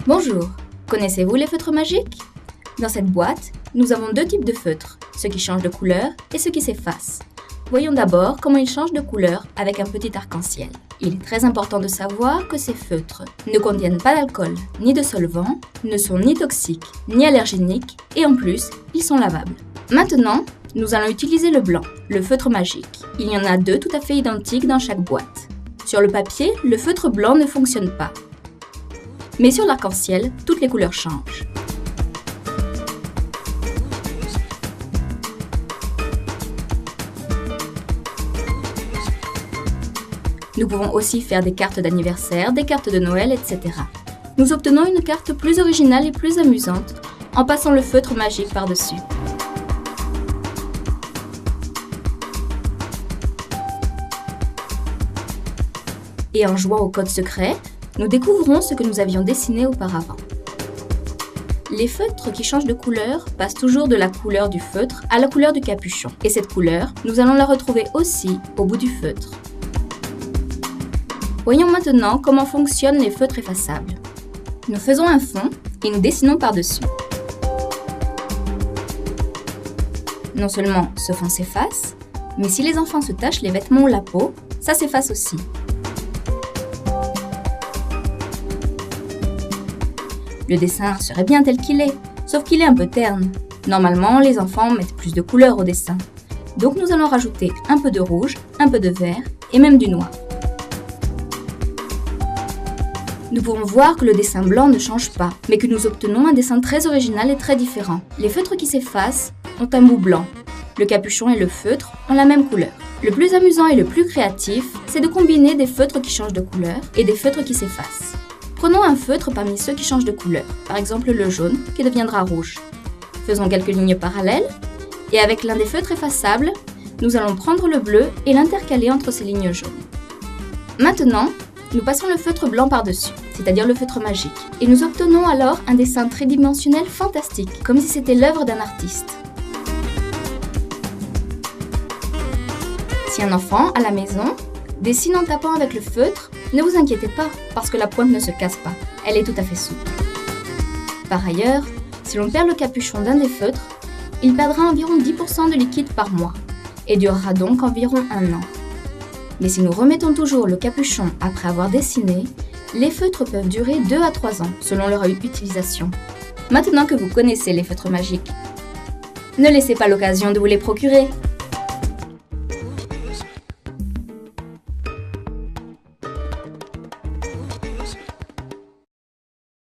Bonjour, connaissez-vous les feutres magiques? Dans cette boîte, nous avons deux types de feutres, ceux qui changent de couleur et ceux qui s'effacent. Voyons d'abord comment ils changent de couleur avec un petit arc-en-ciel. Il est très important de savoir que ces feutres ne contiennent pas d'alcool ni de solvant, ne sont ni toxiques ni allergéniques et en plus, ils sont lavables. Maintenant, nous allons utiliser le blanc, le feutre magique. Il y en a deux tout à fait identiques dans chaque boîte. Sur le papier, le feutre blanc ne fonctionne pas. Mais sur l'arc-en-ciel, toutes les couleurs changent. Nous pouvons aussi faire des cartes d'anniversaire, des cartes de Noël, etc. Nous obtenons une carte plus originale et plus amusante en passant le feutre magique par-dessus. Et en jouant au code secret, nous découvrons ce que nous avions dessiné auparavant. Les feutres qui changent de couleur passent toujours de la couleur du feutre à la couleur du capuchon. Et cette couleur, nous allons la retrouver aussi au bout du feutre. Voyons maintenant comment fonctionnent les feutres effaçables. Nous faisons un fond et nous dessinons par-dessus. Non seulement ce fond s'efface, mais si les enfants se tachent les vêtements ou la peau, ça s'efface aussi. Le dessin serait bien tel qu'il est, sauf qu'il est un peu terne. Normalement, les enfants mettent plus de couleurs au dessin. Donc nous allons rajouter un peu de rouge, un peu de vert et même du noir. Nous pouvons voir que le dessin blanc ne change pas, mais que nous obtenons un dessin très original et très différent. Les feutres qui s'effacent ont un bout blanc. Le capuchon et le feutre ont la même couleur. Le plus amusant et le plus créatif, c'est de combiner des feutres qui changent de couleur et des feutres qui s'effacent. Prenons un feutre parmi ceux qui changent de couleur, par exemple le jaune qui deviendra rouge. Faisons quelques lignes parallèles et avec l'un des feutres effaçables, nous allons prendre le bleu et l'intercaler entre ces lignes jaunes. Maintenant, nous passons le feutre blanc par-dessus, c'est-à-dire le feutre magique, et nous obtenons alors un dessin tridimensionnel fantastique, comme si c'était l'œuvre d'un artiste. Si un enfant, à la maison, dessine en tapant avec le feutre, ne vous inquiétez pas, parce que la pointe ne se casse pas, elle est tout à fait souple. Par ailleurs, si l'on perd le capuchon d'un des feutres, il perdra environ 10% de liquide par mois, et durera donc environ 1 an. Mais si nous remettons toujours le capuchon après avoir dessiné, les feutres peuvent durer 2 à 3 ans, selon leur utilisation. Maintenant que vous connaissez les feutres magiques, ne laissez pas l'occasion de vous les procurer.